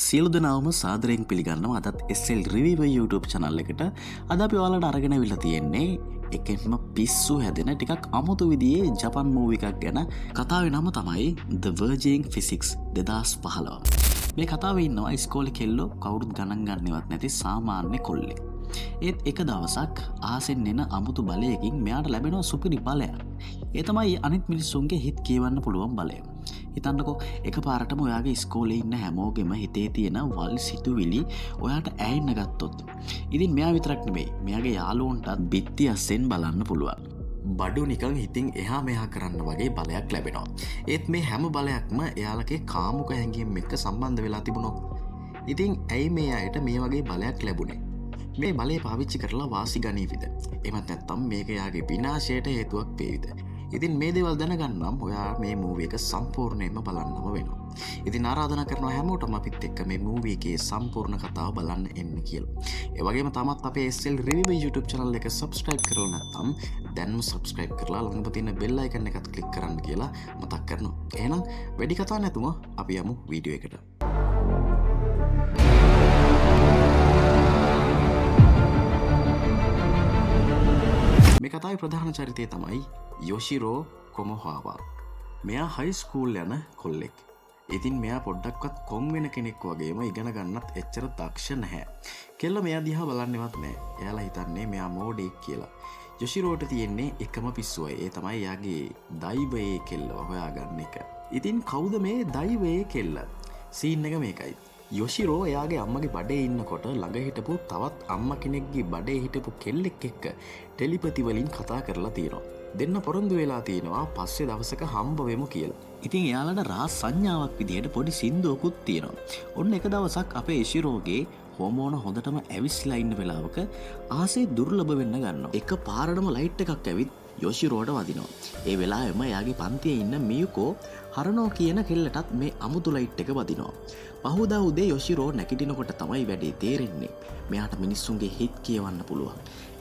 සියලු දෙනාම සාදරයෙන් පිළිගන්නවා අදත් SL Review YouTube channel එකට. අද අපි ඔයාලට අරගෙන අවිල්ලා තියෙන්නේ එකෙන්ම පිස්සු හැදෙන ටිකක් අමුතු විදිහේ ජපන් මූවි එකක් ගැන. කතාවේ නම තමයි The Virgin Physics 2015. මේ කතාවේ ඉන්නවා ඉස්කෝලේ කෙල්ලෝ කවුරුත් ගණන් ගන්නවත් නැති සාමාන්‍ය කොල්ලෙක්. ඒත් එක දවසක් ආසෙන් එන අමුතු බලයකින් මෙයාට ලැබෙනවා සුපිරි බලයක්. ඒ තමයි අනිත් මිනිස්සුන්ගේ හිත් කියවන්න පුළුවන් බලය. හිතන්නකෝ එක පාරටම ඔයාගේ ඉස්කෝලේ ඉන්න හැමෝගෙම හිතේ තියෙන වල් සිතුවිලි ඔයාට ඇහෙන්න ගත්තොත් ඉතින් මෙයා විතරක් නෙමෙයි මෙයාගේ යාළුවන්ටත් බිත්ති අස්සෙන් බලන්න පුළුවන්. බඩු නිකන් හිතින් එහා මෙහා කරන්න වගේ බලයක් ලැබෙනවා. ඒත් මේ හැම බලයක්ම එයාලගේ කාමුක හැඟීම් එක්ක සම්බන්ධ වෙලා තිබුණොත් ඉතින් ඇයි මේ අයට මේ වගේ බලයක් ලැබුණේ? මේ බලය පාවිච්චි කරලා වාසි ගනීවිද? එමත් නැත්නම් මේක යාගේ විනාශයට හේතුවක් වේවිද? ඉතින් මේ දේවල් දැනගන්නම් ඔයා මේ මූවි එක සම්පූර්ණයෙන්ම බලන්නම වෙනවා. ඉතින් ආරාධනා කරනවා හැමෝටම අපිත් එක්ක මේ මූවි එකේ සම්පූර්ණ කතාව බලන්න එන්න කියලා. ඒ වගේම තමත් අපේ SL Review YouTube channel එක subscribe කරලා නැත්නම් දැන්ම subscribe කරලා ළඟම තියෙන bell icon එකත් click කරන්න කියලා මතක් කරනවා. එහෙනම් වැඩි කතා නැතුව අපි යමු වීඩියෝ එකට. මේ කතාවේ ප්‍රධාන චරිතය තමයි යොෂිරෝ කොමොහාවා. මෙයා හයි ස්කූල් යන කොල්ලෙක්. ඉතින් මෙයා පොඩ්ඩක්වත් කොම් වෙන කෙනෙක් වගේම ඉගෙන ගන්නත් එච්චර දක්ෂ නැහැ. කෙල්ල මෙයා දිහා බලන්නේවත් නැහැ. එයාලා හිතන්නේ මෙයා මෝඩෙක් කියලා. යොෂිරෝට තියෙන්නේ එකම පිස්සුවයි. ඒ තමයි එයාගේ දෛවයේ කෙල්ලව හොයාගන්න එක. ඉතින් කවුද මේ දෛවයේ කෙල්ල? සීන් එක මේකයි. යොෂිරෝ එයාගේ අම්මගේ බඩේ ඉන්නකොට ළඟ හිටපු තවත් අම්ම කෙනෙක්ගේ බඩේ හිටපු කෙල්ලෙක් එක්ක ටෙලිපති වලින් කතා කරලා තියෙනවා. දෙන්න පොරොන්දු වෙලා තියෙනවා පස්සේ දවසක හම්බ වෙමු කියලා. ඉතින් එයාලට රහස් සංඥාවක් විදිහට පොඩි සින්දුවකුත් තියෙනවා. ඔන්න එක දවසක් අපේ යොෂිරෝගේ හෝමෝන හොඳටම ඇවිස්ලා ඉන්න වෙලාවක ආසේ දුර්ලභ වෙන්න ගන්නවා. එක පාරටම ලයිට් එකක් ඇවිත් යොෂිරෝට වදිනවා. ඒ වෙලාවෙම එයාගේ පන්තියේ ඉන්න මියුකෝ හරනෝ කියන කෙල්ලටත් මේ අමුතු ලයිට් එක වදිනවා. පහුදා උදේ යොෂිරෝ නැගිටිනකොට තමයි වැඩේ තේරෙන්නේ. මෙයාට මිනිස්සුන්ගේ හිත් කියවන්න පුළුවන්.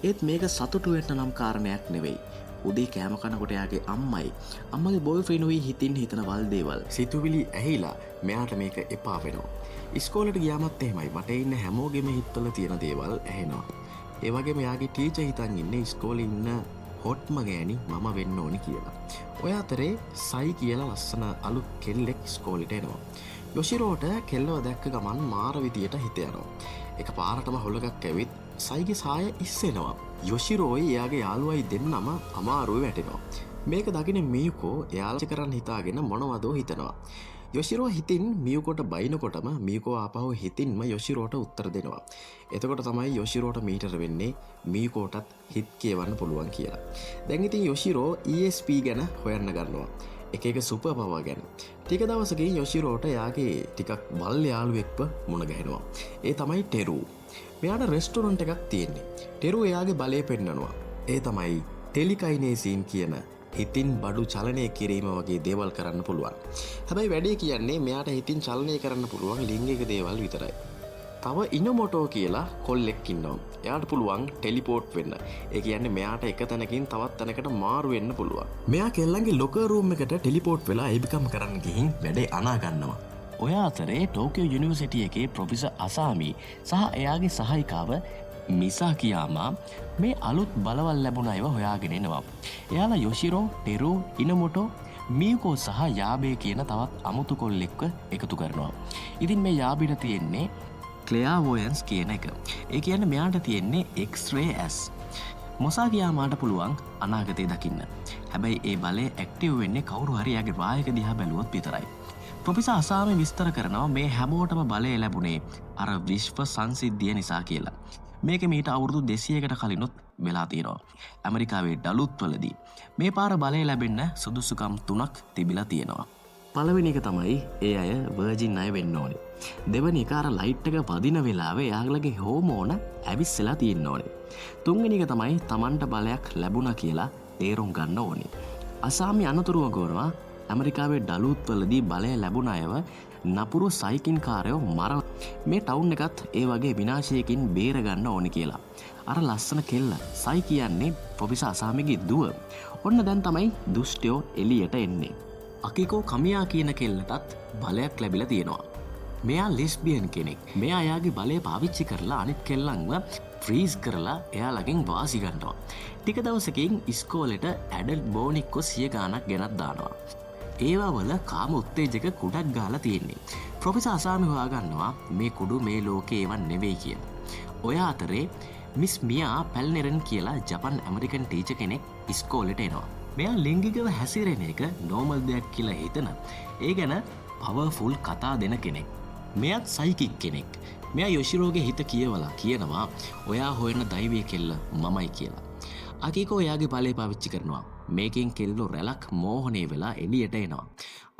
ඒත් මේක සතුටු වෙන්න නම් කාරණයක් නෙවෙයි. උදේ කෑම කනකොට එයාගේ අම්මගේ බොයිෆ්‍රෙන්ඩ්ුයි හිතින් හිතන වල් දේවල් සිතුවිලි ඇහිලා මෙයාට මේක එපා වෙනවා. ඉස්කෝලේට ගියාමත් එහෙමයි. වටේ ඉන්න හැමෝගෙම හිතවල තියෙන දේවල් ඇහෙනවා. ඒ වගේම එයාගේ ටීචර් හිතන් ඉන්නේ ඉස්කෝලේ ඉන්න හොට්ම ගෑණි මම වෙන්න ඕනි කියලා. ඔය අතරේ සයි කියලා ලස්සන අලුත් කෙල්ලෙක් ඉස්කෝලේට එනවා. යොෂිරෝට කෙල්ලව දැක්ක ගමන් මාර විදියට හිත යනවා. එක පාරටම හොලගක් ඇවිත් සයිගේ සාය ඉස්සෙනවා. යොෂිරෝයි එයාගේ යාළුවයි දෙන්නම අමාරුවේ වැටෙනවා. මේක දකින මියුකෝ එයාලච කරන්න හිතාගෙන මොනවදෝ හිතනවා. යොෂිරෝ හිතින් මියුකොට බයිනකොටම මියුකෝ ආපහු හිතින්ම යොෂිරෝට උත්තර දෙනවා. එතකොට තමයි යොෂිරෝට මීටර වෙන්නේ මියුකෝටත් හිත් කියවන්න පුළුවන් කියලා. දැන් ඉතින් යොෂිරෝ ESP ගැන හොයන්න ගන්නවා. එක සුපර් පවර් ගැන. ටික දවසකින් යොෂිරෝට එයාගේ ටිකක් බල් යාළුවෙක්ව මුණ ගැහෙනවා. ඒ තමයි ටෙරු. මෙයාට රෙස්ටොරන්ට් එකක් තියෙන්නේ. ටෙරු එයාගේ බලය පෙන්නනවා. ඒ තමයි ටෙලිකයිනේසින් කියන හිතින් බඩු චලනය කිරීම වගේ දේවල් කරන්න පුළුවන්. හැබැයි වැඩේ කියන්නේ මෙයාට හිතින් චලනය කරන්න පුළුවන් ලිංගික දේවල් විතරයි. තව ඉනොමොටෝ කියලා කොල්ලෙක් ඉන්නවා. එයාට පුළුවන් ටෙලිපෝට් වෙන්න. ඒ කියන්නේ මෙයාට එක තැනකින් තවත් තැනකට මාරු වෙන්න පුළුවන්. මෙයා කෙල්ලන්ගේ ලොකර් රූම් එකට ටෙලිපෝට් වෙලා ඒබිකම් කරන්න ගිහින් වැඩේ අනා ගන්නවා. ඔය අතරේ ටෝකියෝ යුනිවර්සිටි එකේ ප්‍රොෆෙසර් අසාමි සහ එයාගේ සහායිකාව මිසා කියාමා මේ අලුත් බලවල් ලැබුණ අයව හොයාගෙන එනවා. එයාලා යොෂිරෝ, ටෙරු, ඉනොමොටෝ, මියුකෝ සහ යාබේ කියන තවත් අමුතු කොල්ලෙක්ව එකතු කරනවා. ඉතින් මේ යාබිට තියෙන්නේ ක්ලෙයාවෝයන්ස් කියන එක. ඒ කියන්නේ මෙයාට තියෙන්නේ X-ray ඇස්. මොසා කියාමාට පුළුවන් අනාගතය දකින්න. හැබැයි ඒ බලය ඇක්ටිව් වෙන්නේ කවුරු හරි යාගේ වායක දිහා බැලුවොත් විතරයි. ප්‍රොෆෙසර් අසාමි විස්තර කරනවා මේ හැමෝටම බලය ලැබුණේ අර විශ්ව සංසිද්ධිය නිසා කියලා. මේක මීට අවුරුදු 200කට කලිනුත් වෙලා තියෙනවා. ඇමරිකාවේ ඩලුත්වලදී මේ පාර බලය ලැබෙන්න සුදුසුකම් 3ක් තිබිලා තියෙනවා. පළවෙනි එක තමයි ඒ අය වර්ජින් අය වෙන්න ඕනේ. දෙවෙනි එක අර ලයිට් එක පදින වෙලාවේ එයාලගේ හෝමෝන ඇවිස්සලා තියෙන්න ඕනේ. තුන්වෙනි එක තමයි Tamanට බලයක් ලැබුණා කියලා තේරුම් ගන්න ඕනේ. අසාමි අනතුරුව ගොනවා ඇමරිකාවේ ඩලුත්වලදී බලය ලැබුණ අයව නපුරු සයිකින් කාරයෝ මරන. මේ ටවුන් එකත් ඒ වගේ විනාශයකින් බේරගන්න ඕනි කියලා. අර ලස්සන කෙල්ල සයි කියන්නේ ප්‍රොෆෙසර් අසාමිගේ දුව. ඔන්න දැන් තමයි දුෂ්ටයෝ එළියට එන්නේ. අකිකෝ කමියා කියන කෙල්ලටත් බලයක් ලැබිලා තියෙනවා. මෙයා ලෙස්බියන් කෙනෙක්. මෙයා එයාගේ බලය පාවිච්චි කරලා අනිත් කෙල්ලන්ව ෆ්‍රීස් කරලා එයාලගෙන් වාසි ගන්නවා. ටික දවසකින් ඉස්කෝලෙට ඇඩල්ට් බෝනික්කො 100 ගාණක් ගෙනත් දානවා. ඒවා වල කාම උත්තේජක කුඩක් ගාලා තියෙන්නේ. ප්‍රොෆෙසර් අසාමි හොයාගන්නවා මේ කුඩු මේ ලෝකේ ඒවා නෙවෙයි කියලා. ඔය අතරේ මිස් මියා පැල්නෙරන් කියලා ජපන් ඇමරිකන් ටීචර් කෙනෙක් ඉස්කෝලෙට එනවා. මෙයා ලිංගිකව හැසිරෙන එක නෝමල් දෙයක් කියලා හිතන ඒ ගැන පවර්ෆුල් කතා දෙන කෙනෙක්. මෙයත් සයිකික් කෙනෙක්. මෙයා යොෂිරෝගේ හිත කියවලා කියනවා ඔයා හොයන දෛවය කෙල්ල මමයි කියලා. අකිකෝ එයාගේ බලය පාවිච්චි කරනවා. මේකෙන් කෙල්ලෝ රැලක් මෝහණය වෙලා එළියට එනවා.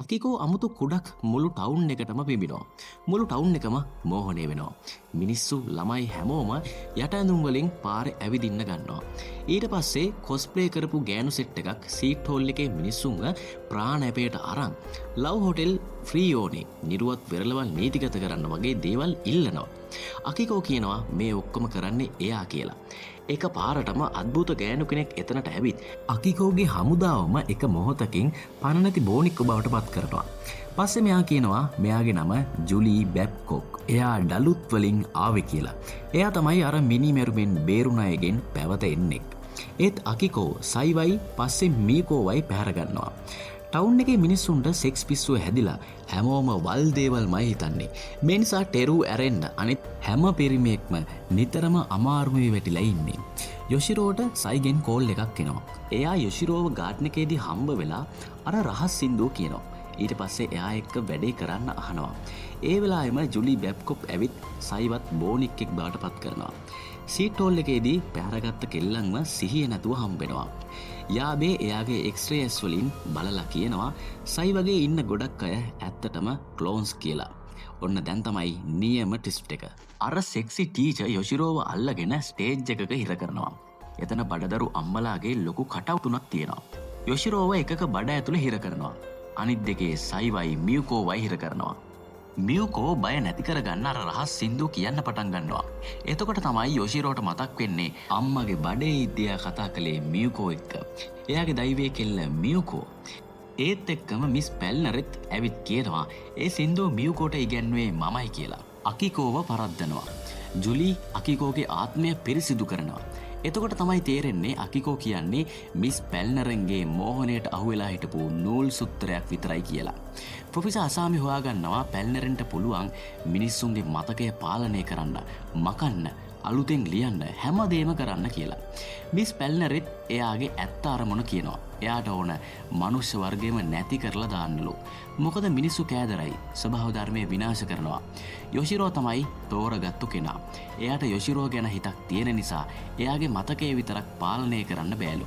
අකිකෝ අමුතු කුඩක් මුළු ටවුන් එකටම පිඹිනවා. මුළු ටවුන් එකම මෝහණය වෙනවා. මිනිස්සු ළමයි හැමෝම යට ඇඳුම් වලින් පාරේ ඇවිදින්න ගන්නවා. ඊට පස්සේ කොස්ප්ලේ කරපු ගෑනු සෙට් එකක් සීට් හෝල් එකේ මිනිස්සුන්ව ප්‍රාණයපයට අරන් ලව් හොටෙල් ෆ්‍රී ඕනේ නිරුවත් වෙරළවල් නීතිගත කරන්න වගේ දේවල් ඉල්ලනවා. අකිකෝ කියනවා මේ ඔක්කොම කරන්නේ එයා කියලා. එක පාරටම අද්භූත ගෑනු කෙනෙක් එතනට ඇවිත් අකිකෝගේ හමුදාවම එක මොහොතකින් පණ නැති බෝනික්කු බවට පත් කරනවා. පස්සේ මෙයා කියනවා මෙයාගේ නම ජුලී බැබ්කොක්. එයා ඩලුත් වලින් ආවේ කියලා. එයා තමයි අර මිනිමෙරුමෙන් බේරුණ අයගෙන් පැවත එන්නෙක්. ඒත් අකිකෝ සයිවයි පස්සේ මීකෝවයි පැහැර ගන්නවා. ටවුන් එකේ මිනිස්සුන්ට සෙක්ස් පිස්සුව හැදිලා හැමෝම වල් දේවල්මයි හිතන්නේ. මේ නිසා ටෙරු ඇරෙන්න අනිත් හැම පිරිමියෙක්ම නිතරම අමාරුවේ වැටිලා ඉන්නේ. යොෂිරෝට සයිගෙන් කෝල් එකක් එනවා. එයා යොෂිරෝව ගාඩ්න් එකේදී හම්බ වෙලා අර රහස් සින්දුව කියනවා. ඊට පස්සේ එයා එක්ක වැඩේ කරන්න අහනවා. ඒ වෙලාවෙම ජුලි බැබ්කොප් ඇවිත් සයිවත් බෝනික්ෙක් බවට පත් කරනවා. සීට් හෝල් එකේදී පැහැරගත්ත කෙල්ලන්ව සිහිය නැතුව හම්බෙනවා. යාබේ එයාගේ එක්ස්රේස් වලින් බලලා කියනවා සයි වගේ ඉන්න ගොඩක් අය ඇත්තටම ක්ලෝන්ස් කියලා. ඔන්න දැන් තමයි නියම ට්විස්ට් එක. අර සෙක්සි ටීචර් යොෂිරෝව අල්ලගෙන ස්ටේජ් එකක හිර කරනවා. එතන බඩදරු අම්මලාගේ ලොකු කටවුට් තුනක් තියෙනවා. යොෂිරෝව එකක බඩ ඇතුලේ හිර කරනවා. අනිත් දෙකේ සයිවයි මියුකෝවයි හිර කරනවා. මියුකෝ බය නැති කරගන්න අර රහස් සින්දුව කියන්න පටන් ගන්නවා. එතකොට තමයි යොෂිරෝට මතක් වෙන්නේ අම්මගේ බඩේ ඉද්දියා කතා කළේ මියුකෝ එක්ක. එයාගේ දෛවයේ කෙල්ල මියුකෝ. ඒත් එක්කම මිස් පැල්නරෙත් ඇවිත් කියනවා ඒ සින්දුව මියුකෝට ඉගැන්වුවේ මමයි කියලා. අකිකෝව පරද්දනවා. ජුලි අකිකෝගේ ආත්මය පිරිසිදු කරනවා. එතකොට තමයි තේරෙන්නේ අකිකෝ කියන්නේ මිස් පැල්නරන්ගේ මෝහණයට අහුවෙලා හිටපු නූල් සුත්‍රයක් විතරයි කියලා. ප්‍රොෆෙසර් අසාමි හොයාගන්නවා පැල්නරන්ට පුළුවන් මිනිස්සුන්ගේ මතකය පාලනය කරන්න, මකන්න, අලුතෙන් ලියන්න හැමදේම කරන්න කියලා. මිස් පැල්නරෙත් එයාගේ ඇත්ත අරමුණ කියනවා. එයාට ඕන මනුෂ්‍ය වර්ගයම නැති කරලා දාන්නලු. මොකද මිනිස්සු කෑදරයි, ස්වභාව ධර්මය විනාශ කරනවා. යොෂිරෝ තමයි තෝරගත්තු කෙනා. එයාට යොෂිරෝ ගැන හිතක් තියෙන නිසා එයාගේ මතකය විතරක් පාලනය කරන්න බෑලු.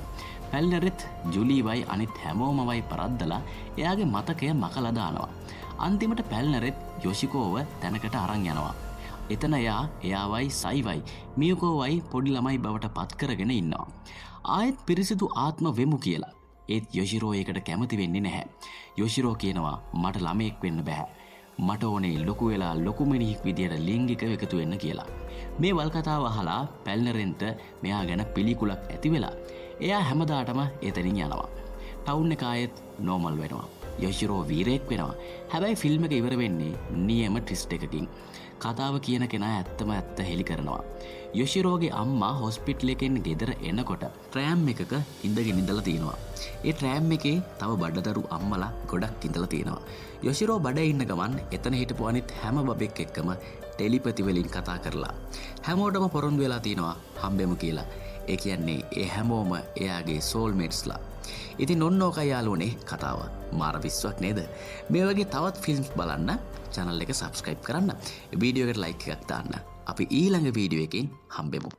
පැල්නරෙත් ජුලීවයි අනිත් හැමෝමවයි පරද්දලා එයාගේ මතකය මකලා දානවා. අන්තිමට පැල්නරෙත් යොෂිකෝව තැනකට අරන් යනවා. එතන එයාවයි සයිවයි මියුකෝවයි පොඩි ළමයි බවට පත් කරගෙන ඉන්නවා. ආයෙත් පිරිසිදු ආත්ම වෙමු කියලා. ඒත් යොෂිරෝ ඒකට කැමති වෙන්නේ නැහැ. යොෂිරෝ කියනවා මට ළමයෙක් වෙන්න බෑ. මට ඕනේ ලොකු වෙලා ලොකු මිනිහෙක් විදියට ලිංගිකව එකතු වෙන්න කියලා. මේ වල් කතාව අහලා පැල්නරෙන්ට මෙයා ගැන පිළිකුලක් ඇති වෙලා එයා හැමදාටම එතනින් යනවා. ටවුන් එක ආයෙත් නෝමල් වෙනවා. යොෂිරෝ වීරයෙක් වෙනවා. හැබැයි ෆිල්ම් එක ඉවර වෙන්නේ නියම ට්විස්ට් එකකින්. කතාව කියන කෙනා ඇත්තම ඇත්ත හෙලි කරනවා. යොෂිරෝගේ අම්මා හොස්පිටල් එකෙන් ගෙදර එනකොට ට්‍රෑම් එකක ඉඳගෙන ඉඳලා තියෙනවා. ඒ ට්‍රෑම් එකේ තව බඩදරු අම්මලා ගොඩක් ඉඳලා තියෙනවා. යොෂිරෝ බඩේ ඉන්න ගමන් එතන හිටපු අනිත් හැම බබෙක් එක්කම ටෙලිපති වලින් කතා කරලා හැමෝටම පොරොන්දු වෙලා තිනවා හම්බෙමු කියලා. ඒ කියන්නේ ඒ හැමෝම එයාගේ සෝල්මේට්ස්ලා. ඉතින් ඔන්න ඕකයි යාළුවනේ කතාව. මාර විශ්වක් නේද? මේ වගේ තවත් ෆිල්ම්ස් බලන්න channel එක subscribe කරන්න. වීඩියෝ එකට like එකක් දාන්න. අපි ඊළඟ වීඩියෝ එකකින් හම්බෙමු.